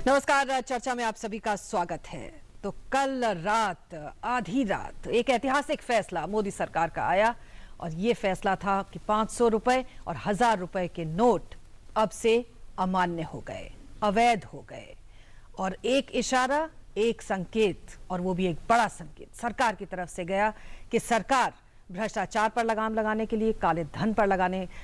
नमस्कार, चर्चा में आप सभी का स्वागत है। तो कल रात आधी रात एक ऐतिहासिक फैसला मोदी सरकार का आया और ये फैसला था कि 500 रुपए और 1000 रुपए के नोट अब से अमान्य हो गए, अवैध हो गए। और एक इशारा, एक संकेत, और वो भी एक बड़ा संकेत सरकार की तरफ से गया कि सरकार भ्रष्टाचार पर लगाम लगाने के लिए, काले धन पर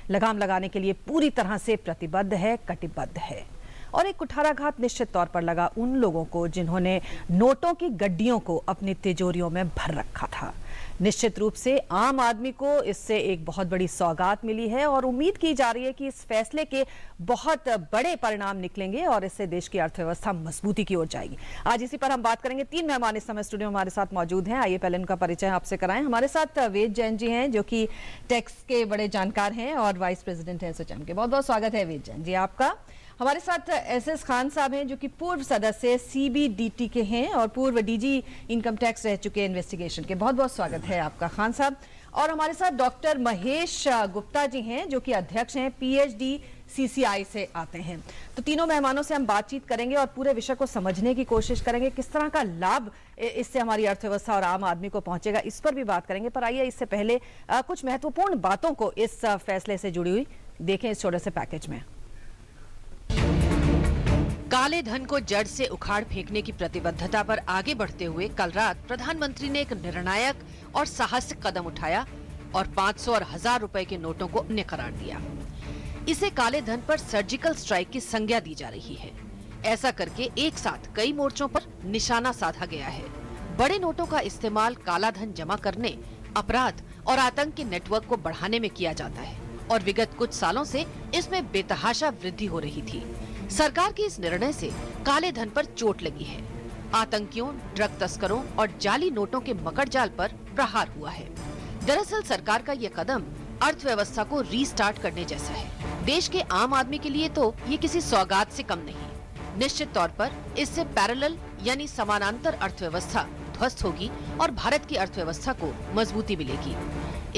लगाम लगाने के लिए पूरी तरह से प्रतिबद्ध है, कटिबद्ध है। और एक कुठाराघात निश्चित तौर पर लगा उन लोगों को जिन्होंने नोटों की गड्डियों को अपनी तिजोरियों में भर रखा था। निश्चित रूप से आम आदमी को इससे एक बहुत बड़ी सौगात मिली है और उम्मीद की जा रही है कि इस फैसले के बहुत बड़े परिणाम निकलेंगे और इससे देश की अर्थव्यवस्था मजबूती की ओर जाएगी। आज इसी पर हम बात करेंगे। 3 मेहमान इस समय स्टूडियो में हमारे साथ मौजूद हैं। आइए पहले उनका परिचय आपसे कराएं। हमारे साथ वेद जैन जी हैं, जो कि टैक्स के बड़े जानकार हैं और वाइस प्रेसिडेंट हैं SHM के। बहुत बहुत स्वागत है वेद जैन जी आपका। हमारे साथ SS खान साहब हैं, जो कि पूर्व सदस्य CBDT के हैं और पूर्व DG इनकम टैक्स रह चुके हैं इन्वेस्टिगेशन के। बहुत बहुत स्वागत है आपका खान साहब। और हमारे साथ डॉक्टर महेश गुप्ता जी हैं, जो कि अध्यक्ष हैं, PhD CCI से आते हैं। तो तीनों मेहमानों से हम बातचीत करेंगे और पूरे विषय को समझने की कोशिश करेंगे, किस तरह का लाभ इससे हमारी अर्थव्यवस्था और आम आदमी को पहुंचेगा, इस पर भी बात करेंगे। पर आइए इससे पहले कुछ महत्वपूर्ण बातों को इस फैसले से जुड़ी हुई देखें इस छोटे से पैकेज में। काले धन को जड़ से उखाड़ फेंकने की प्रतिबद्धता पर आगे बढ़ते हुए कल रात प्रधानमंत्री ने एक निर्णायक और साहसिक कदम उठाया और 500 और 1000 रुपए के नोटों को अन्य करार दिया। इसे काले धन पर सर्जिकल स्ट्राइक की संज्ञा दी जा रही है। ऐसा करके एक साथ कई मोर्चों पर निशाना साधा गया है। बड़े नोटों का इस्तेमाल काला धन जमा करने, अपराध और आतंक के नेटवर्क को बढ़ाने में किया जाता है और विगत कुछ सालों से इसमें बेतहाशा वृद्धि हो रही थी। सरकार के इस निर्णय से काले धन पर चोट लगी है। आतंकियों, ड्रग तस्करों और जाली नोटों के मकड़जाल पर प्रहार हुआ है। दरअसल सरकार का ये कदम अर्थव्यवस्था को रीस्टार्ट करने जैसा है। देश के आम आदमी के लिए तो ये किसी सौगात से कम नहीं। निश्चित तौर पर इससे पैरेलल यानी समानांतर अर्थव्यवस्था ध्वस्त होगी और भारत की अर्थव्यवस्था को मजबूती मिलेगी।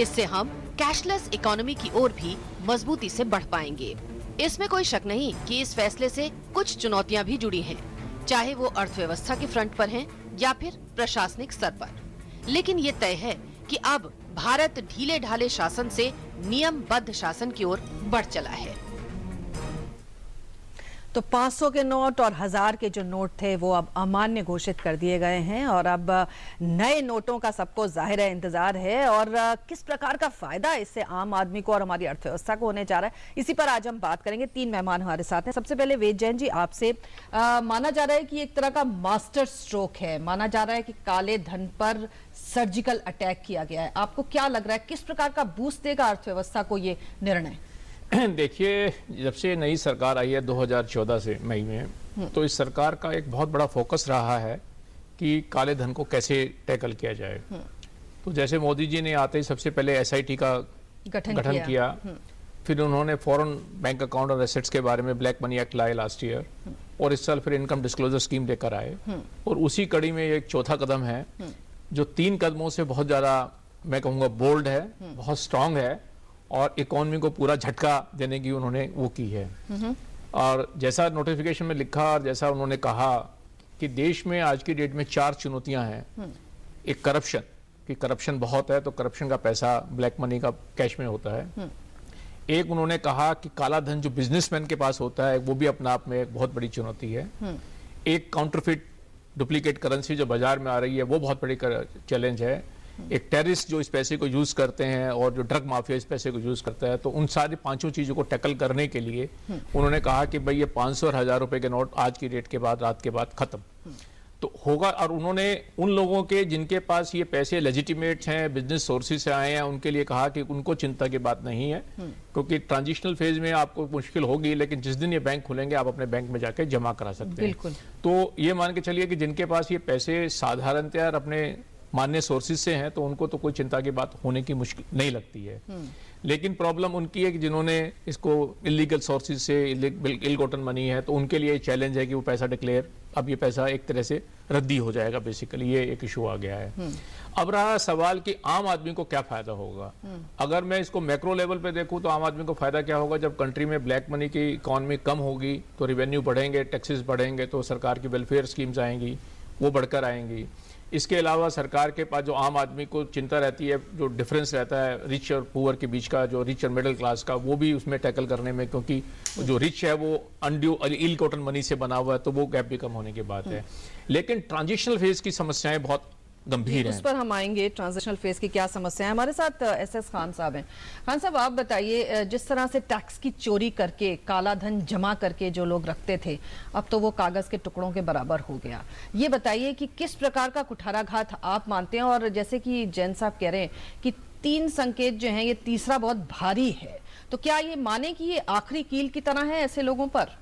इससे हम कैशलेस इकोनॉमी की ओर भी मजबूती से बढ़ पाएंगे। इसमें कोई शक नहीं कि इस फैसले से कुछ चुनौतियां भी जुड़ी हैं, चाहे वो अर्थव्यवस्था के फ्रंट पर हैं या फिर प्रशासनिक स्तर पर। लेकिन ये तय है कि अब भारत ढीले ढाले शासन से नियमबद्ध शासन की ओर बढ़ चला है। तो 500 के नोट और 1000 के जो नोट थे वो अब अमान्य घोषित कर दिए गए हैं और अब नए नोटों का सबको जाहिर है इंतजार है और किस प्रकार का फायदा इससे आम आदमी को और हमारी अर्थव्यवस्था को होने जा रहा है, इसी पर आज हम बात करेंगे। 3 मेहमान हमारे साथ हैं। सबसे पहले वेद जैन जी आपसे, माना जा रहा है कि एक तरह का मास्टर स्ट्रोक है, माना जा रहा है कि काले धन पर सर्जिकल अटैक किया गया है। आपको क्या लग रहा है, किस प्रकार का बूस्ट देगा अर्थव्यवस्था को ये निर्णय? देखिए, जब से नई सरकार आई है 2014 से मई में, तो इस सरकार का एक बहुत बड़ा फोकस रहा है कि काले धन को कैसे टैकल किया जाए। तो जैसे मोदी जी ने आते ही सबसे पहले SIT का गठन किया। फिर उन्होंने फॉरेन बैंक अकाउंट और एसेट्स के बारे में ब्लैक मनी एक्ट लाए लास्ट ईयर, और इस साल फिर इनकम डिस्क्लोजर स्कीम लेकर आए। और उसी कड़ी में एक चौथा कदम है जो 3 कदमों से बहुत ज्यादा, मैं कहूँगा, बोल्ड है, बहुत स्ट्रांग है और इकोनॉमी को पूरा झटका देने की उन्होंने वो की है। और जैसा नोटिफिकेशन में लिखा और जैसा उन्होंने कहा कि देश में आज की डेट में 4 चुनौतियां हैं। एक करप्शन, कि करप्शन बहुत है, तो करप्शन का पैसा ब्लैक मनी का कैश में होता है। एक उन्होंने कहा कि काला धन जो बिजनेसमैन के पास होता है वो भी अपने आप में एक बहुत बड़ी चुनौती है। एक काउंटरफिट डुप्लीकेट करेंसी जो बाजार में आ रही है वो बहुत बड़ी चैलेंज है। एक टेररिस्ट जो इस पैसे को यूज करते हैं और जो ड्रग माफिया इस पैसे को यूज करता है। तो उन सारी 5 चीजों को टैकल करने के लिए उन्होंने कहा कि भाई ये 500 और 1000 रुपए के नोट आज की डेट के बाद, रात के बाद खत्म तो होगा। और उन्होंने उन लोगों के जिनके पास ये पैसे लेजिटिमेट हैं, बिजनेस सोर्सेज से आए हैं, उनके लिए कहा कि उनको चिंता की बात नहीं है, क्योंकि ट्रांजिशनल फेज में आपको मुश्किल होगी, लेकिन जिस दिन ये बैंक खुलेंगे आप अपने बैंक में जाके जमा करा सकते हैं। तो ये मान के चलिए कि जिनके पास ये पैसे साधारणतया अपने मान्य सोर्सेज से हैं तो उनको तो कोई चिंता की बात होने की मुश्किल नहीं लगती है। लेकिन प्रॉब्लम उनकी है कि जिन्होंने इसको इलीगल सोर्सेज से इल गोटन मनी है तो उनके लिए चैलेंज है कि वो पैसा डिक्लेयर, अब ये पैसा एक तरह से रद्दी हो जाएगा, बेसिकली ये एक इशू आ गया है। अब रहा सवाल कि आम आदमी को क्या फायदा होगा। अगर मैं इसको मैक्रो लेवल पे देखूं तो आम आदमी को फायदा क्या होगा, जब कंट्री में ब्लैक मनी की इकॉनमी कम होगी तो रेवेन्यू बढ़ेंगे, टैक्सेस बढ़ेंगे, तो सरकार की वेलफेयर स्कीम्स आएंगी, वो बढ़कर आएंगी। इसके अलावा सरकार के पास जो आम आदमी को चिंता रहती है, जो डिफरेंस रहता है रिच और पुअर के बीच का, जो रिच और मिडिल क्लास का, वो भी उसमें टैकल करने में, क्योंकि जो रिच है वो अनड्यू इल कॉटन मनी से बना हुआ है, तो वो गैप भी कम होने की बात है। लेकिन ट्रांजिशनल फेज की समस्याएं बहुत गंभीर उस हैं। पर हम आएंगे, ट्रांजिशनल फेज की क्या समस्या है। हमारे साथ एसएस खान साहब हैं। खान साहब, आप बताइए, जिस तरह से टैक्स की चोरी करके, काला धन जमा करके जो लोग रखते थे, अब तो वो कागज के टुकड़ों के बराबर हो गया। ये बताइए कि किस प्रकार का कुठाराघात आप मानते हैं, और जैसे कि जैन साहब कह रहे हैं कि 3 संकेत जो हैं, ये तीसरा बहुत भारी है, तो क्या ये माने कि ये आखिरी कील की तरह है ऐसे लोगों पर?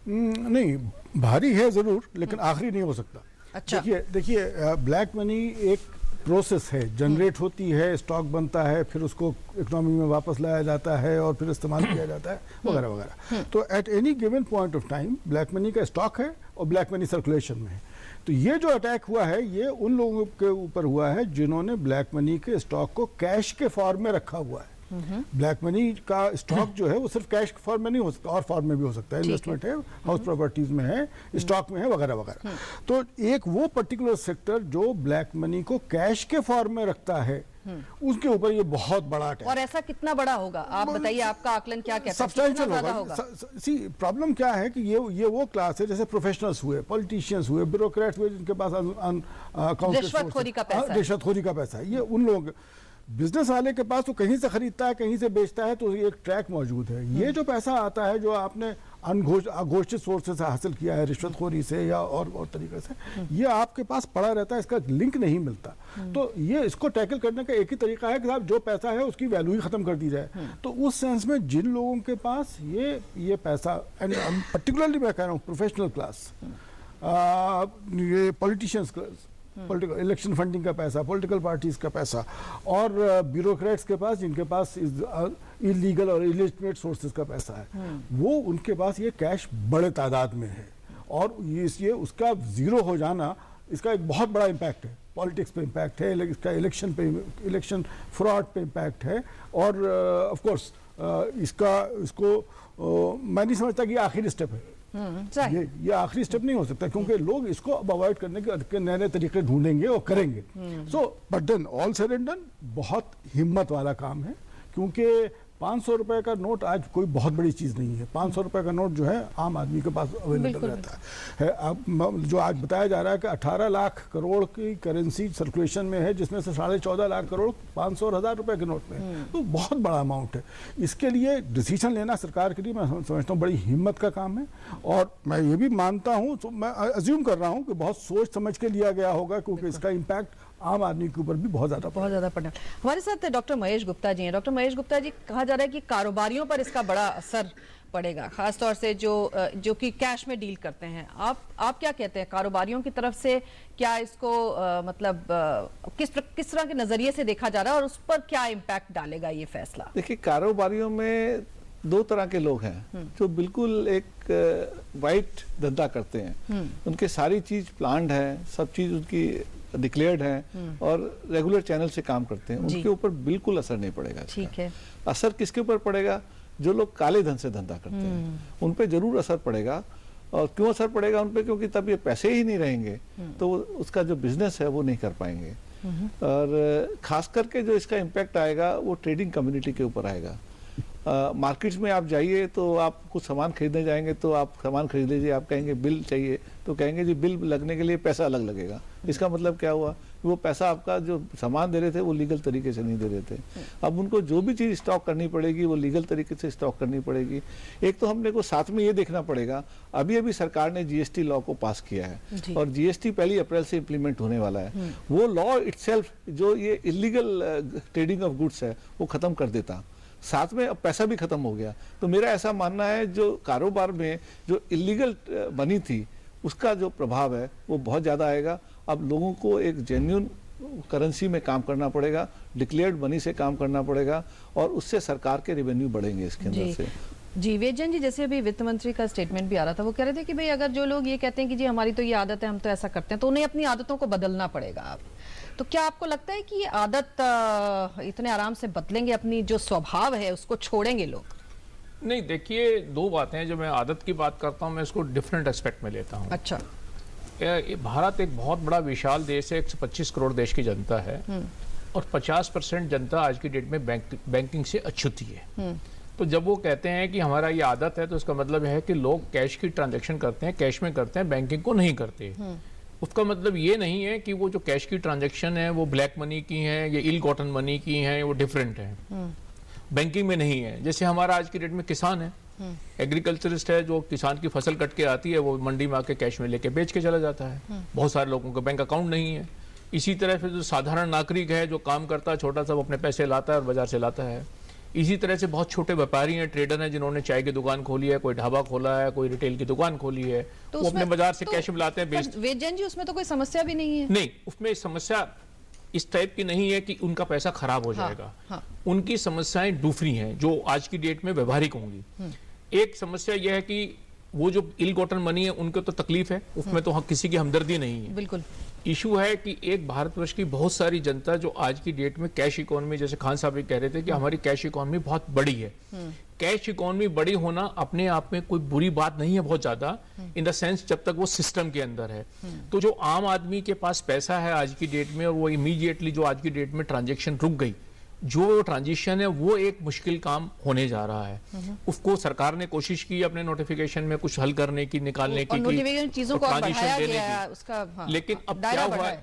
नहीं, भारी है जरूर, लेकिन आखिरी नहीं हो सकता। अच्छा। देखिए ब्लैक मनी एक प्रोसेस है, जनरेट होती है, स्टॉक बनता है, फिर उसको इकोनॉमी में वापस लाया जाता है और फिर इस्तेमाल किया जाता है, वगैरह वगैरह। तो at any given point of time black money का स्टॉक है और ब्लैक मनी सर्कुलेशन में है। तो ये जो अटैक हुआ है, ये उन लोगों के ऊपर हुआ है जिन्होंने ब्लैक मनी के स्टॉक को कैश के फॉर्म में रखा हुआ है। ब्लैक मनी का स्टॉक जो है वो सिर्फ कैश फॉर्म में नहीं हो सकता, और फॉर्म में भी हो सकता है, इन्वेस्टमेंट है, हाउस प्रॉपर्टीज में है, स्टॉक में है, वगैरह वगैरह। तो एक वो पर्टिकुलर सेक्टर जो ब्लैक मनी को कैश के फॉर्म में रखता है, उसके ऊपर ये बहुत बड़ा अटैक। और ऐसा कितना बड़ा होगा, आप बताइए, आपका आकलन क्या कहता है? सब्सटेंशियल कितना ज्यादा होगा। सी प्रॉब्लम क्या है कि ये वो क्लास है, जैसे प्रोफेशनल्स हुए, पॉलिटिशियंस हुए, ब्यूरोक्रेट्स हुए, जिनके पास रिश्वतखोरी का पैसा है। रिश्वतखोरी का पैसा है। ये उन लोग, बिजनेस वाले के पास तो कहीं से खरीदता है, कहीं से बेचता है, तो एक ट्रैक मौजूद है। ये जो पैसा आता है जो आपने अघोषित सोर्सेज से हासिल किया है, रिश्वतखोरी से या और तरीके से, ये आपके पास पड़ा रहता है, इसका लिंक नहीं मिलता। तो ये इसको टैकल करने का एक ही तरीका है कि साहब जो पैसा है उसकी वैल्यू ही खत्म कर दी जाए। तो उस सेंस में जिन लोगों के पास ये पैसा, एंड पर्टिकुलरली मैं कह रहा हूँ प्रोफेशनल क्लास, ये पॉलिटिशियंस, पॉलिटिकल इलेक्शन फंडिंग का पैसा, पॉलिटिकल पार्टीज का पैसा, और ब्यूरोक्रेट्स के पास जिनके पास इलीगल और इलिजिटिमेट सोर्सेज का पैसा है, वो उनके पास ये कैश बड़े तादाद में है। और ये उसका जीरो हो जाना, इसका एक बहुत बड़ा इम्पैक्ट है। पॉलिटिक्स पे इम्पैक्ट है, इसका इलेक्शन फ्रॉड पे इम्पैक्ट है, और ऑफ कोर्स इसको मैं नहीं समझता कि आखिरी स्टेप है। ये आखिरी स्टेप नहीं हो सकता, क्योंकि लोग इसको अब अवॉइड करने के नए नए तरीके ढूंढेंगे और करेंगे। So but then all said and done, बहुत हिम्मत वाला काम है, क्योंकि 500 रुपए का नोट आज कोई बहुत बड़ी चीज नहीं है। 500 रुपए का नोट जो है आम आदमी के पास अवेलेबल रहता है। अब जो आज बताया जा रहा है कि 18 लाख करोड़ की करेंसी सर्कुलेशन में है, जिसमें से 14.5 लाख करोड़ 500 और 1000 रुपए के नोट में है, तो बहुत बड़ा अमाउंट है। इसके लिए डिसीजन लेना सरकार के लिए मैं समझता हूँ बड़ी हिम्मत का काम है। और मैं ये भी मानता हूँ, मैं अज्यूम कर रहा हूँ कि बहुत सोच समझ के लिया गया होगा, क्योंकि इसका इम्पैक्ट आम आदमी के ऊपर भी बहुत ज्यादा पड़ना। हमारे साथ डॉक्टर महेश गुप्ता जी हैं। डॉक्टर महेश गुप्ता जी, कहा जा रहा है कि कारोबारियों पर इसका बड़ा असर पड़ेगा, खासतौर से जो कि कैश में डील करते हैं। आप क्या कहते हैं, कारोबारियों की तरफ से क्या इसको किस तरह के नजरिए से देखा जा रहा है, और उस पर क्या इम्पैक्ट डालेगा ये फैसला? देखिए, कारोबारियों में 2 तरह के लोग हैं जो बिल्कुल एक वाइट धंधा करते हैं। उनके सारी चीज प्लान्ड है, सब चीज उनकी डिक्लेयर्ड है और रेगुलर चैनल से काम करते हैं। उनके ऊपर बिल्कुल असर नहीं पड़ेगा। ठीक है। असर किसके ऊपर पड़ेगा? जो लोग काले धन से धंधा करते हैं, उन पे जरूर असर पड़ेगा। और क्यों असर पड़ेगा उन पे? क्योंकि तब ये पैसे ही नहीं रहेंगे तो उसका जो बिजनेस है वो नहीं कर पाएंगे। और खास करके जो इसका इम्पैक्ट आएगा वो ट्रेडिंग कम्युनिटी के ऊपर आएगा। मार्केट्स में आप जाइए तो आप कुछ सामान खरीदने जाएंगे तो आप सामान खरीद लीजिए, आप कहेंगे बिल चाहिए तो कहेंगे जी बिल लगने के लिए पैसा अलग लगेगा। इसका मतलब क्या हुआ? वो पैसा आपका जो सामान दे रहे थे वो लीगल तरीके से नहीं दे रहे थे। अब उनको जो भी चीज स्टॉक करनी पड़ेगी वो लीगल तरीके से स्टॉक करनी पड़ेगी। एक तो हमने को साथ में ये देखना पड़ेगा, अभी सरकार ने जीएसटी लॉ को पास किया है और जीएसटी 1 अप्रैल से इम्प्लीमेंट होने वाला है। वो लॉ इटसेल्फ जो ये इलीगल ट्रेडिंग ऑफ गुड्स है वो खत्म कर देता, साथ में अब पैसा भी खत्म हो गया। तो मेरा ऐसा मानना है जो कारोबार में जो इलीगल मनी थी उसका जो प्रभाव है वो बहुत ज्यादा आएगा। अब लोगों को एक जेन्युइन करेंसी में काम करना पड़ेगा, डिक्लेयर्ड मनी से काम करना पड़ेगा और उससे सरकार के रेवेन्यू बढ़ेंगे इसके अंदर से। जी वेदचंद जी, जैसे अभी वित्त मंत्री का स्टेटमेंट भी आ रहा था, वो कह रहे थे कि भाई अगर जो लोग ये कहते हैं कि जी हमारी तो ये आदत है, हम तो ऐसा करते हैं, तो उन्हें अपनी आदतों को बदलना पड़ेगा। आप तो क्या आपको लगता है कि ये आदत इतने आराम से बदलेंगे, अपनी जो स्वभाव है उसको छोड़ेंगे लोग? नहीं, देखिए, दो बातें हैं। जो मैं आदत की बात करता हूँ, मैं इसको डिफरेंट एस्पेक्ट में लेता हूँ। अच्छा। भारत एक बहुत बड़ा विशाल देश है, 125 करोड़ देश की जनता है और 50% जनता आज की डेट में बैंकिंग से अछूती है। तो जब वो कहते हैं कि हमारा ये आदत है, तो इसका मतलब है कि लोग कैश की ट्रांजैक्शन करते हैं, कैश में करते हैं, बैंकिंग को नहीं करते। उसका मतलब ये नहीं है कि वो जो कैश की ट्रांजैक्शन है वो ब्लैक मनी की है, ये इल कॉटन मनी की है, वो डिफरेंट है, बैंकिंग में नहीं है। जैसे हमारा आज की डेट में किसान है, एग्रीकल्चरिस्ट है, जो किसान की फसल कट के आती है वो मंडी में आके कैश में लेके बेच के चला जाता है। बहुत सारे लोगों का बैंक अकाउंट नहीं है। इसी तरह फिर जो साधारण नागरिक है, जो काम करता है छोटा सा, वो अपने पैसे लाता है और बाजार से लाता है। इसी तरह से बहुत छोटे व्यापारी हैं, ट्रेडर हैं, जिन्होंने चाय की दुकान खोली है, कोई ढाबा खोला है, कोई रिटेल की दुकान खोली है, तो वो अपने बाजार से कैश में लाते हैं, बेचते हैं। वेदचंद जी, उसमें तो कोई समस्या भी नहीं है? नहीं, उसमें समस्या इस टाइप की नहीं है कि उनका पैसा खराब हो जाएगा। हाँ। उनकी समस्याएं दूसरी हैं जो आज की डेट में व्यवहारिक होंगी। एक समस्या यह है कि वो जो इल कॉटन मनी है, उनको तो तकलीफ है, उसमें तो किसी की हमदर्दी नहीं है। बिल्कुल। इशू है कि एक भारतवर्ष की बहुत सारी जनता जो आज की डेट में कैश इकोनॉमी, जैसे खान साहब भी कह रहे थे कि हमारी कैश इकोनॉमी बहुत बड़ी है। कैश इकोनॉमी बड़ी होना अपने आप में कोई बुरी बात नहीं है बहुत ज्यादा, इन द सेंस जब तक वो सिस्टम के अंदर है। तो जो आम आदमी के पास पैसा है आज की डेट में, और वो इमीडिएटली जो आज की डेट में ट्रांजेक्शन रुक गई, जो ट्रांजिशन है वो एक मुश्किल काम होने जा रहा है। उसको सरकार ने कोशिश की अपने नोटिफिकेशन में कुछ हल करने की, निकालने की, चीजों को बढ़ाया गया है उसका। हाँ, लेकिन अब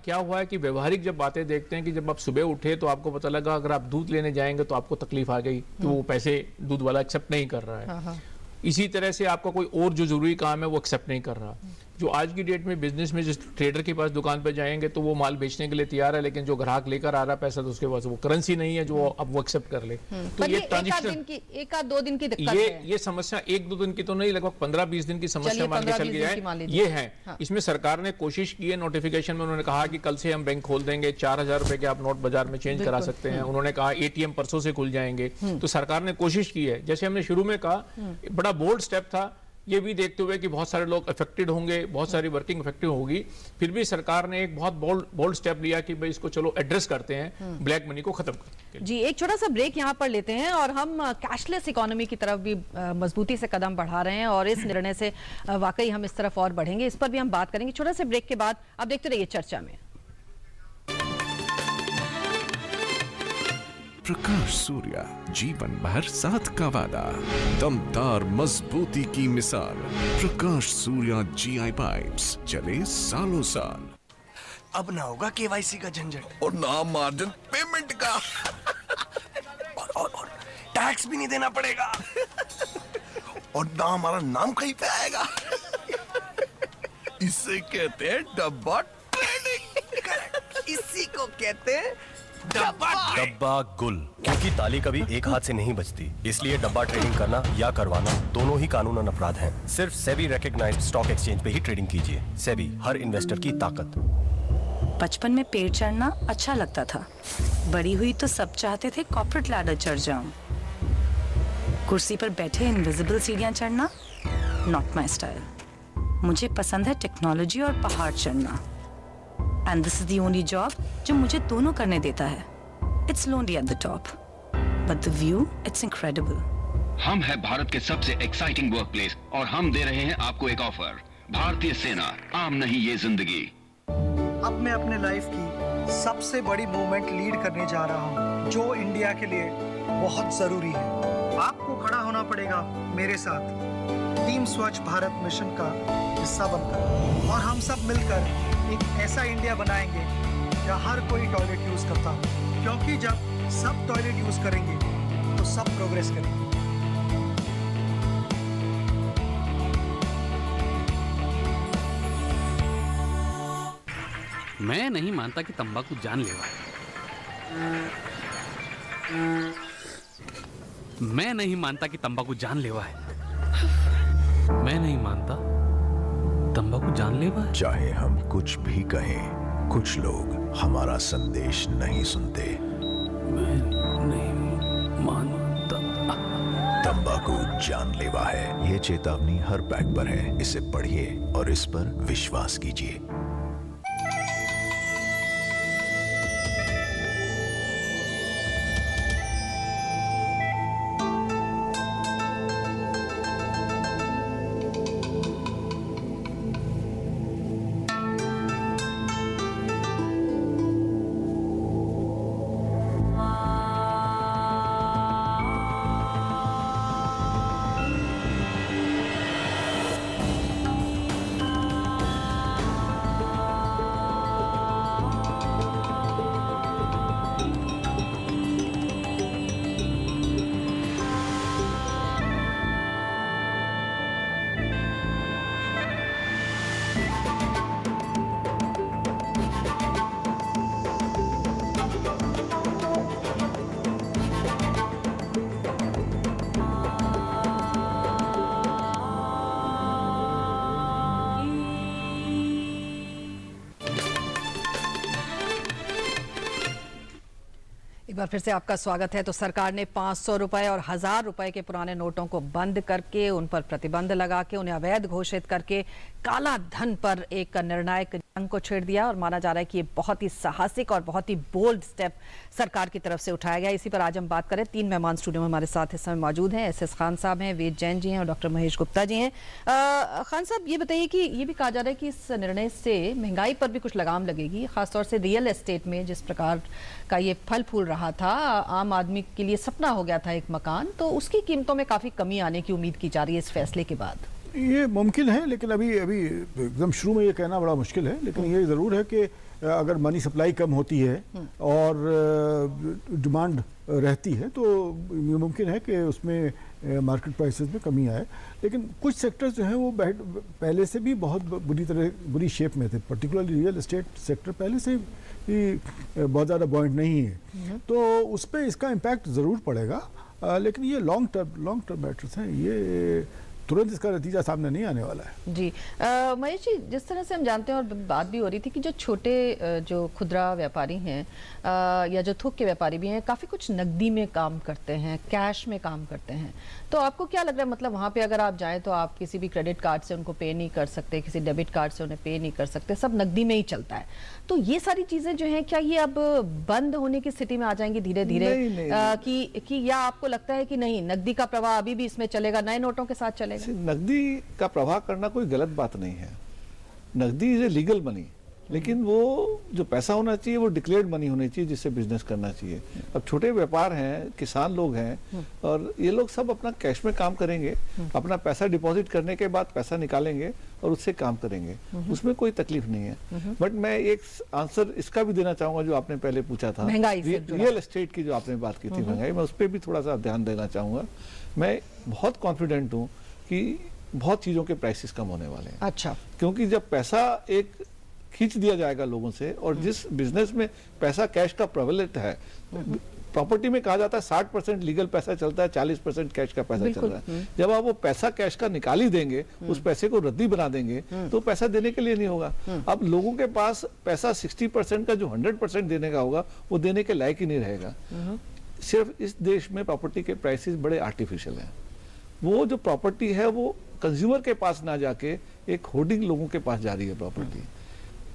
क्या हुआ है कि व्यवहारिक जब बातें देखते हैं कि जब आप सुबह उठे तो आपको पता लगा अगर आप दूध लेने जाएंगे तो आपको तकलीफ आ गई कि वो पैसे दूध वाला एक्सेप्ट नहीं कर रहा है। हाँ, हाँ। इसी तरह से आपका कोई और जो जरूरी काम है वो एक्सेप्ट नहीं कर रहा। जो आज की डेट में बिजनेस में जिस ट्रेडर के पास दुकान पर जाएंगे तो वो माल बेचने के लिए तैयार है, लेकिन जो ग्राहक लेकर आ रहा है पैसा, तो उसके पास वो करेंसी नहीं है जो अब वो एक्सेप्ट कर ले। तो ये ट्रांजिशन एक आध दो दिन की दिक्कत है। ये समस्या एक दो दिन की तो नहीं, लगभग 15-20 दिन की समस्या मान के चल गया है। ये है। हाँ। इसमें सरकार ने कोशिश की है, नोटिफिकेशन में उन्होंने कहा कि कल से हम बैंक खोल देंगे, 4000 रुपए के आप नोट बाजार में चेंज करा सकते हैं। उन्होंने कहा ATM परसों से खुल जाएंगे। तो सरकार ने कोशिश की है, जैसे हमने शुरू में कहा, बड़ा बोल्ड स्टेप था, ये भी देखते हुए कि बहुत सारे लोग अफेक्टेड होंगे, बहुत सारी वर्किंग अफेक्टेड होगी, फिर भी सरकार ने एक बहुत बोल्ड स्टेप लिया कि भाई इसको चलो एड्रेस करते हैं, ब्लैक मनी को खत्म करते हैं। जी, एक छोटा सा ब्रेक यहाँ पर लेते हैं और हम कैशलेस इकोनॉमी की तरफ भी मजबूती से कदम बढ़ा रहे हैं और इस निर्णय से वाकई हम इस तरफ और बढ़ेंगे, इस पर भी हम बात करेंगे छोटा से ब्रेक के बाद। आप देखते रहिए चर्चा में। प्रकाश सूर्या, जीवन भर साथ का वादा, दमदार मजबूती की मिसाल। प्रकाश सूर्या GI पाइप्स, चले सालों साल। अब ना होगा KYC का झंझट और ना मार्जिन पेमेंट का और टैक्स भी नहीं देना पड़ेगा और ना हमारा नाम कहीं पे आएगा। इसे कहते हैं डब्बा ट्रेडिंग। इसी को कहते हैं डब्बा गुल, क्योंकि ताली कभी एक हाथ से नहीं बजती, इसलिए डब्बा ट्रेडिंग करना या करवाना दोनों ही कानूनन अपराध हैं। सिर्फ सेबी रेकग्नाइज्ड स्टॉक एक्सचेंज पे ही ट्रेडिंग कीजिए। सेबी, हर इन्वेस्टर की ताकत। बचपन में पेड़ चढ़ना अच्छा लगता था, बड़ी हुई तो सब चाहते थे कॉर्पोरेट लैडर चढ़ जाऊं। कुर्सी पर बैठे इनविजिबल सीढ़ियां चढ़ना नॉट माई स्टाइल। मुझे पसंद है टेक्नोलॉजी और पहाड़ चढ़ना, and this is the only job जो मुझे दोनों करने देता है। It's lonely at the top, but the view it's incredible. हम है भारत के सबसे एक्साइटिंग वर्कप्लेस और हम दे रहे हैं आपको एक ऑफर। भारतीय सेना, आम नहीं ये जिंदगी। अब मैं अपने लाइफ की सबसे बड़ी मूवमेंट लीड करने जा रहा हूँ, जो इंडिया के लिए बहुत जरूरी है। आपको खड़ा होना पड़ेगा मेरे साथ टीम स्वच्छ भारत मिशन का हिस्सा बनकर, और हम सब मिलकर एक ऐसा इंडिया बनाएंगे जहाँ हर कोई टॉयलेट यूज करता हो, क्योंकि जब सब टॉयलेट यूज करेंगे तो सब प्रोग्रेस करेंगे। मैं नहीं मानता कि तंबाकू जानलेवा है। मैं नहीं मानता कि तंबाकू जानलेवा है। मैं नहीं मानता तंबाकू जानलेवा है। चाहे हम कुछ भी कहें, कुछ लोग हमारा संदेश नहीं सुनते। मैं नहीं मानता। तंबाकू जानलेवा है। ये चेतावनी हर पैक पर है। इसे पढ़िए और इस पर विश्वास कीजिए। एक बार फिर से आपका स्वागत है। तो सरकार ने 500 रुपए और 1000 रुपए के पुराने नोटों को बंद करके उन पर प्रतिबंध लगा के उन्हें अवैध घोषित करके काला धन पर एक निर्णायक जंग को छेड़ दिया और माना जा रहा है कि ये बहुत ही साहसिक और बहुत ही बोल्ड स्टेप सरकार की तरफ से उठाया गया। इसी पर आज हम बात करें। 3 मेहमान स्टूडियो में हमारे साथ इस समय मौजूद हैं। एस खान साहब हैं, वेद जैन जी हैं और डॉक्टर महेश गुप्ता जी हैं। खान साहब, ये बताइए कि ये भी कहा जा रहा है कि इस निर्णय से महंगाई पर भी कुछ लगाम लगेगी, खासतौर से रियल एस्टेट में जिस प्रकार का ये फल फूल रहा था, आम आदमी के लिए सपना हो गया था एक मकान, तो उसकी कीमतों में काफी कमी आने की उम्मीद की जा रही है इस फैसले के बाद। ये मुमकिन है, लेकिन अभी एकदम शुरू में ये कहना बड़ा मुश्किल है। लेकिन ये ज़रूर है कि अगर मनी सप्लाई कम होती है और डिमांड रहती है तो ये मुमकिन है कि उसमें मार्केट प्राइसेस में कमी आए। लेकिन कुछ सेक्टर्स जो हैं वो पहले से भी बहुत बुरी शेप में थे। पर्टिकुलरली रियल एस्टेट सेक्टर पहले से ही बहुत ज़्यादा बॉइंट नहीं है, तो उस पर इसका इम्पैक्ट ज़रूर पड़ेगा। लेकिन ये लॉन्ग टर्म मैटर्स हैं, ये तुरंत इसका नतीजा सामने नहीं आने वाला है। जी महेश जी, जिस तरह से हम जानते हैं और बात भी हो रही थी कि जो छोटे जो खुदरा व्यापारी हैं या जो थोक के व्यापारी भी हैं, काफ़ी कुछ नकदी में काम करते हैं, कैश में काम करते हैं, तो आपको क्या लग रहा है, मतलब वहाँ पे अगर आप जाएं तो आप किसी भी क्रेडिट कार्ड से उनको पे नहीं कर सकते, किसी डेबिट कार्ड से उन्हें पे नहीं कर सकते, सब नकदी में ही चलता है। तो ये सारी चीज़ें जो हैं, क्या ये अब बंद होने की स्थिति में आ जाएंगी धीरे धीरे कि या आपको लगता है कि नहीं, नकदी का प्रवाह अभी भी इसमें चलेगा, नए नोटों के साथ चलेगा? नकदी का प्रवाह करना कोई गलत बात नहीं है। नकदी इज ए लीगल मनी, लेकिन वो जो पैसा होना चाहिए वो डिक्लेयर्ड मनी होनी चाहिए जिससे बिजनेस करना चाहिए। अब छोटे व्यापार हैं, किसान लोग हैं और ये लोग सब अपना कैश में काम करेंगे, अपना पैसा डिपॉजिट करने के बाद पैसा निकालेंगे और उससे काम करेंगे, उसमें कोई तकलीफ नहीं है। बट मैं एक आंसर इसका भी देना चाहूंगा जो आपने पहले पूछा था, रियल एस्टेट की जो आपने बात की थी महंगाई, मैं उस पर भी थोड़ा सा ध्यान देना चाहूंगा। मैं बहुत कॉन्फिडेंट हूँ कि बहुत चीजों के प्राइसेस कम होने वाले हैं। अच्छा, क्योंकि जब पैसा एक खींच दिया जाएगा लोगों से, और जिस बिजनेस में पैसा कैश का प्रेवलेंट है, प्रॉपर्टी में कहा जाता है 60% लीगल पैसा चलता है, 40% कैश का पैसा चल रहा है। जब आप वो पैसा कैश का निकाल ही देंगे, उस पैसे को रद्दी बना देंगे, तो पैसा देने के लिए नहीं होगा। अब लोगों के पास पैसा 60% का जो 100% देने का होगा, वो देने के लायक ही नहीं रहेगा। सिर्फ इस देश में प्रॉपर्टी के प्राइसेस बड़े आर्टिफिशियल हैं। वो जो प्रॉपर्टी है वो कंज्यूमर के पास ना जाके एक होर्डिंग लोगों के पास जा रही है प्रॉपर्टी,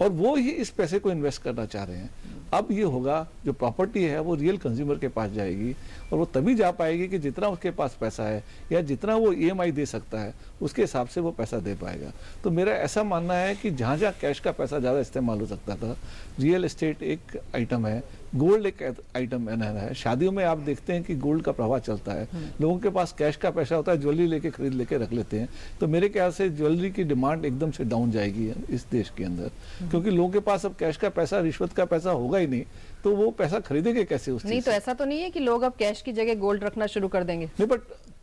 और वो ही इस पैसे को इन्वेस्ट करना चाह रहे हैं। अब ये होगा, जो प्रॉपर्टी है वो रियल कंज्यूमर के पास जाएगी, और वो तभी जा पाएगी कि जितना उसके पास पैसा है या जितना वो EMI दे सकता है उसके हिसाब से वो पैसा दे पाएगा। तो मेरा ऐसा मानना है कि जहाँ जहाँ कैश का पैसा ज़्यादा इस्तेमाल हो सकता था, रियल एस्टेट एक आइटम है, गोल्ड एक आइटम है। शादियों में आप देखते हैं कि गोल्ड का प्रवाह चलता है, लोगों के पास कैश का पैसा होता है, ज्वेलरी लेके खरीद लेके रख लेते हैं। तो मेरे ख्याल से ज्वेलरी की डिमांड एकदम से डाउन जाएगी इस देश के अंदर, क्योंकि लोगों के पास अब कैश का पैसा, रिश्वत का पैसा होगा ही नहीं, तो वो पैसा खरीदेंगे कैसे उस नहीं? तो ऐसा तो नहीं है कि लोग अब कैश की जगह गोल्ड रखना शुरू कर देंगे? नहीं, बट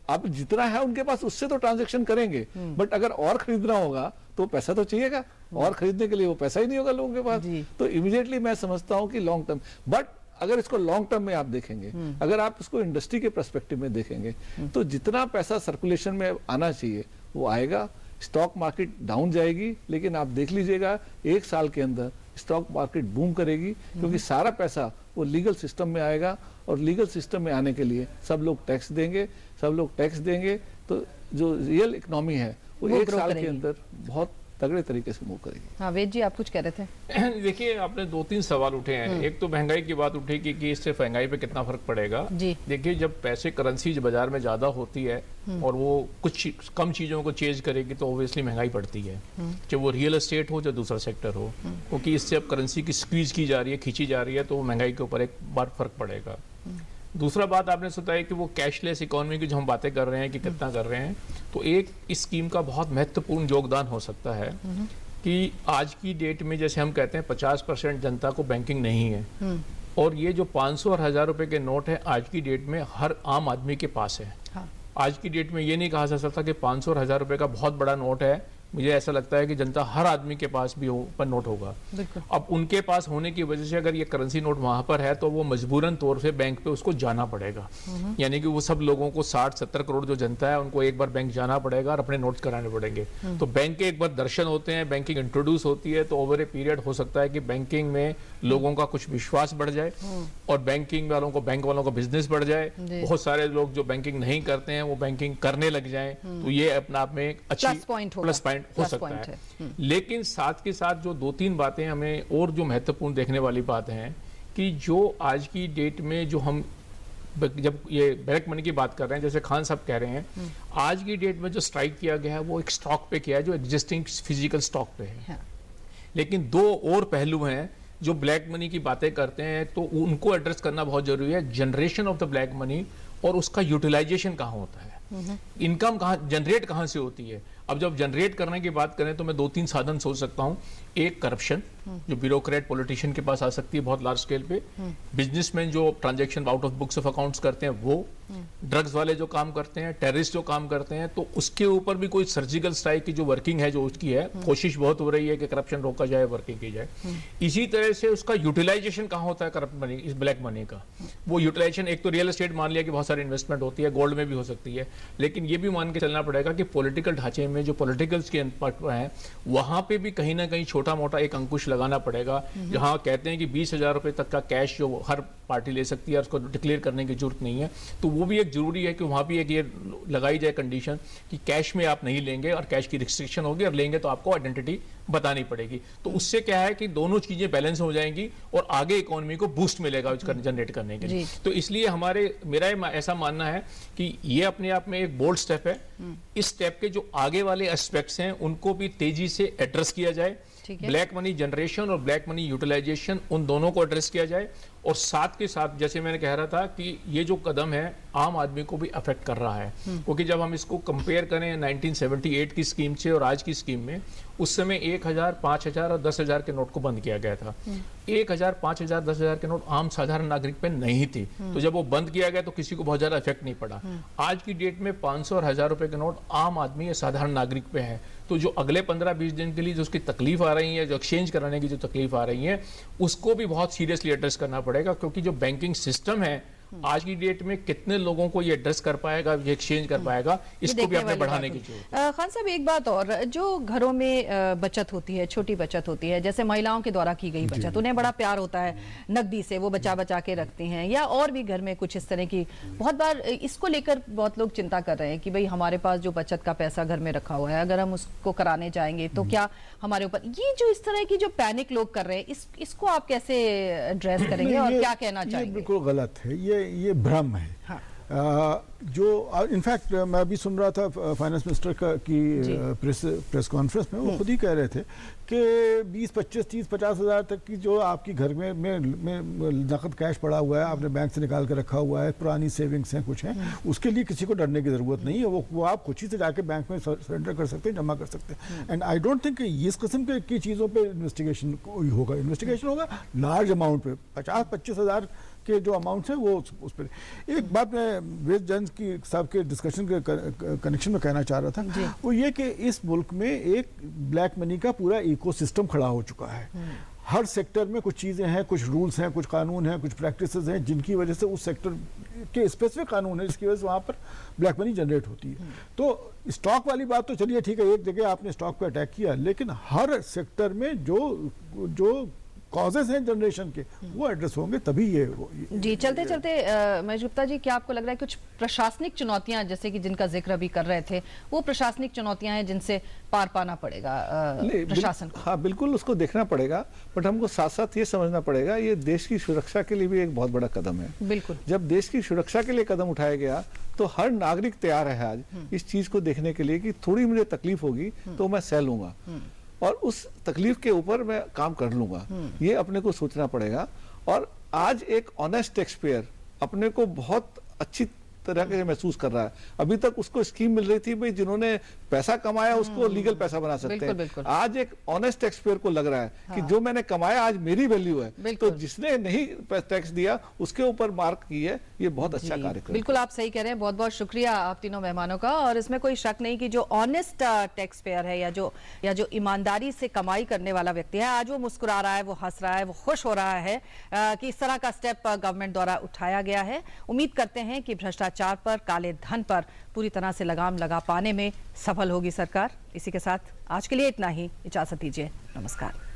आप जितना है उनके पास उससे तो ट्रांजैक्शन करेंगे, बट अगर और खरीदना होगा तो पैसा तो चाहिएगा, और खरीदने के लिए वो पैसा ही नहीं होगा लोगों के पास। तो इमीडिएटली मैं समझता हूँ कि लॉन्ग टर्म, बट अगर इसको लॉन्ग टर्म में आप देखेंगे, अगर आप इसको इंडस्ट्री के पर्सपेक्टिव में देखेंगे, तो जितना पैसा सर्कुलेशन में आना चाहिए वो आएगा। स्टॉक मार्केट डाउन जाएगी, लेकिन आप देख लीजिएगा 1 साल के अंदर स्टॉक मार्केट बूम करेगी, क्योंकि सारा पैसा वो लीगल सिस्टम में आएगा, और लीगल सिस्टम में आने के लिए सब लोग टैक्स देंगे, तो जो रियल इकोनॉमी है वो 1 साल के अंदर बहुत तगड़े तरीके से मूव करेगी। हाँ, वेद जी आप कुछ कह रहे थे। देखिए, आपने 2-3 सवाल उठे हैं। एक तो महंगाई की बात उठी कि इससे महंगाई पे कितना फर्क पड़ेगा। देखिए, जब पैसे करेंसी बाजार में ज्यादा होती है और वो कुछ कम चीजों को चेंज करेगी तो ऑब्वियसली महंगाई बढ़ती है, चाहे वो रियल एस्टेट हो चाहे दूसरा सेक्टर हो, क्योंकि इससे अब करेंसी की स्क्वीज की जा रही है, खींची जा रही है, तो महंगाई के ऊपर एक बार फर्क पड़ेगा। दूसरा बात आपने बताया कि वो कैशलेस इकोनॉमी की जो हम बातें कर रहे हैं कि कितना कर रहे हैं, तो एक इस स्कीम का बहुत महत्वपूर्ण योगदान हो सकता है कि आज की डेट में जैसे हम कहते हैं 50% जनता को बैंकिंग नहीं है, और ये जो 500 और 1000 रुपए के नोट है आज की डेट में हर आम आदमी के पास है। आज की डेट में ये नहीं कहा जा सकता कि 500 और 1000 रुपए का बहुत बड़ा नोट है। मुझे ऐसा लगता है कि जनता हर आदमी के पास भी पर नोट होगा। अब उनके पास होने की वजह से अगर ये करेंसी नोट वहां पर है तो वो मजबूरन तौर से बैंक पे उसको जाना पड़ेगा। यानी कि वो सब लोगों को 60-70 करोड़ जो जनता है उनको एक बार बैंक जाना पड़ेगा और अपने नोट कराने पड़ेंगे। तो बैंक के एक बार दर्शन होते हैं, बैंकिंग इंट्रोड्यूस होती है, तो ओवर ए पीरियड हो सकता है कि बैंकिंग में लोगों का कुछ विश्वास बढ़ जाए और बैंक वालों का बिजनेस बढ़ जाए। बहुत सारे लोग जो बैंकिंग नहीं करते हैं वो बैंकिंग करने लग जाए, तो ये अपने आप में एक अच्छी प्लस पॉइंट हो सकता है। लेकिन साथ के साथ जो 2-3 बातें हमें और जो महत्वपूर्ण देखने वाली बात है कि जो आज की डेट में जो हम जब ये ब्लैक मनी की बात कर रहे हैं, जैसे खान साहब कह रहे हैं, आज की डेट में जो स्ट्राइक किया गया है वो एक स्टॉक पे किया है जो एग्जिस्टिंग फिजिकल स्टॉक पे है। लेकिन 2 और पहलू हैं जो ब्लैक मनी की बातें करते हैं, तो उनको एड्रेस करना बहुत जरूरी है। Generation of the black money और उसका यूटिलाइजेशन कहाँ होता है, इनकम जनरेट कहाँ से होती है। अब जब जनरेट करने की बात करें तो मैं 2-3 साधन सोच सकता हूँ। एक, करप्शन, जो ब्यूरोक्रेट पॉलिटिशियन के पास आ सकती है बहुत लार्ज स्केल पे। बिजनेसमैन जो transaction out of books of accounts करते हैं वो, ड्रग्स वाले जो काम करते हैं, टेररिस्ट जो काम करते हैं, तो उसके ऊपर भी कोई सर्जिकल स्ट्राइक की जो वर्किंग है जो उसकी है, कोशिश बहुत हो रही है कि करप्शन रोका जाए, वर्किंग की जाए। इसी तरह से उसका यूटिलाइजेशन कहाँ होता है करप्ट मनी, इस ब्लैक मनी का। वो यूटिलाइजेशन एक तो रियल एस्टेट मान लिया कि बहुत सारी इन्वेस्टमेंट होती है, गोल्ड में भी हो सकती है, लेकिन ये भी मान के चलना पड़ेगा कि पॉलिटिकल ढांचे में जो पॉलिटिकल्स के हैं वहां पे भी कहीं ना कहीं छोटा मोटा एक अंकुश लगाना पड़ेगा। जहां कहते हैं कि 20,000 रुपए तक का कैश जो हर पार्टी ले सकती है, उसको डिक्लेयर करने की जरूरत नहीं है, तो वो भी एक जरूरी है कि वहां भी एक ये लगाई जाए कंडीशन कि कैश में आप नहीं लेंगे और कैश की रिस्ट्रिक्शन होगी, और लेंगे तो आपको आइडेंटिटी बतानी पड़ेगी। तो उससे क्या है कि दोनों चीजें बैलेंस हो जाएंगी और आगे इकोनॉमी को बूस्ट मिलेगा जनरेट करने के लिए। तो इसलिए मेरा ऐसा मानना है कि ये अपने आप में एक बोल्ड स्टेप है। इस स्टेप के जो आगे वाले एस्पेक्ट्स हैं उनको भी तेजी से एड्रेस किया जाए। ब्लैक मनी जनरेशन और ब्लैक मनी यूटिलाइजेशन, उन दोनों को एड्रेस किया जाए। और साथ के साथ जैसे मैंने कह रहा था कि ये जो कदम है आम आदमी को भी अफेक्ट कर रहा है, क्योंकि जब हम इसको कंपेयर करें 1978 की स्कीम से और आज की स्कीम में, उस समय 1,000, 5,000 और 10,000 के नोट को बंद किया गया था। 1,000, 5,000, 10,000 के नोट आम साधारण नागरिक पे नहीं थी, तो जब वो बंद किया गया तो किसी को बहुत ज्यादा इफेक्ट नहीं पड़ा। आज की डेट में 500 और 1000 रुपए के नोट आम आदमी या साधारण नागरिक पे है, तो जो अगले 15-20 दिन के लिए जो उसकी तकलीफ आ रही है, जो एक्सचेंज कराने की जो तकलीफ आ रही है, उसको भी बहुत सीरियसली एड्रेस करना पड़ेगा। क्योंकि जो बैंकिंग सिस्टम है आज की डेट में कितने लोगों को ये एड्रेस कर पाएगा, ये एक्सचेंज कर पाएगा, इसको भी अपने बढ़ाने की जरूरत है। खान साहब, एक बात और, जो घरों में बचत होती है, छोटी बचत होती है, जैसे महिलाओं के द्वारा की गई बचत, उन्हें बड़ा प्यार होता है नकदी से, वो बचा के रखती हैं, या और भी घर में कुछ इस तरह की, बहुत बार इसको लेकर बहुत लोग चिंता कर रहे हैं कि भाई हमारे पास जो बचत का पैसा घर में रखा हुआ है, अगर हम उसको कराने जाएंगे तो क्या हमारे ऊपर, ये जो इस तरह की जो पैनिक लोग कर रहे हैं, इसको आप कैसे एड्रेस करेंगे और क्या कहना चाहेंगे? बिल्कुल गलत है, ये भ्रम है। जो इनफैक्ट मैं अभी सुन रहा था फाइनेंस मिनिस्टर की प्रेस कॉन्फ्रेंस में, वो खुद ही कह रहे थे कि 20, 25, 30, 50 हज़ार तक की जो आपकी घर में नकद कैश पड़ा हुआ है, आपने बैंक से निकाल कर रखा हुआ है, पुरानी सेविंग्स हैं, कुछ हैं, उसके लिए किसी को डरने की ज़रूरत नहीं है। वो आप खुशी से जाके बैंक में सरेंडर कर सकते हैं, जमा कर सकते हैं। एंड आई डोंट थिंक इस किस्म की चीज़ों पर इन्वेस्टिगेशन होगा लार्ज अमाउंट पे, 50-25 हज़ार के जो अमाउंट्स हैं वो उस पर। एक बात मैं वेद जैन की साहब के डिस्कशन के कनेक्शन में कहना चाह रहा था, वो ये कि इस मुल्क में एक ब्लैक मनी का पूरा इकोसिस्टम खड़ा हो चुका है। हर सेक्टर में कुछ चीज़ें हैं, कुछ रूल्स हैं, कुछ कानून हैं, कुछ प्रैक्टिसेस हैं, जिनकी वजह से उस सेक्टर के स्पेसिफिक कानून है जिसकी वजह से वहाँ पर ब्लैक मनी जनरेट होती है। तो स्टॉक वाली बात तो चलिए ठीक है, एक जगह आपने स्टॉक पे अटैक किया, लेकिन हर सेक्टर में जो कॉजेज हैं जनरेशन के, वो एड्रेस होंगे तभी ये जी। चलते चलते महेश गुप्ता जी, क्या आपको लग रहा है कुछ प्रशासनिक चुनौतियां, जैसे कि जिनका जिक्र भी कर रहे थे, वो प्रशासनिक चुनौतियां हैं जिनसे पार पाना पड़ेगा प्रशासन को? हाँ बिल्कुल, उसको देखना पड़ेगा, बट हमको साथ साथ ये समझना पड़ेगा ये देश की सुरक्षा के लिए भी एक बहुत बड़ा कदम है। बिल्कुल, जब देश की सुरक्षा के लिए कदम उठाया गया तो हर नागरिक तैयार है आज इस चीज को देखने के लिए कि थोड़ी मुझे तकलीफ होगी तो मैं सह लूंगा और उस तकलीफ के ऊपर मैं काम कर लूंगा, ये अपने को सोचना पड़ेगा। और आज एक ऑनेस्ट टैक्स पेयर अपने को बहुत अच्छी तरह के महसूस कर रहा है। अभी तक उसको स्कीम मिल रही थी भाई जिन्होंने पैसा कमाया उसको लीगल पैसा बना सकते हैं। आज एक ऑनेस्ट टैक्स पेयर को लग रहा है कि जो मैंने कमाया आज मेरी वैल्यू है, तो जिसने नहीं टैक्स दिया उसके ऊपर मार्क की है, ये बहुत अच्छा कार्यक्रम। बिल्कुल आप सही कह रहे हैं, बहुत बहुत शुक्रिया आप तीनों मेहमानों का। और इसमें कोई शक नहीं कि जो ऑनेस्ट टैक्स पेयर है या जो ईमानदारी से कमाई करने वाला व्यक्ति है, आज वो मुस्कुरा रहा है, वो हंस रहा है, वो खुश हो रहा है कि इस तरह का स्टेप गवर्नमेंट द्वारा उठाया गया है। उम्मीद करते हैं कि भ्रष्टाचार पर, काले धन पर पूरी तरह से लगाम लगा पाने में सफल होगी सरकार। इसी के साथ आज के लिए इतना ही, इजाजत दीजिए, नमस्कार।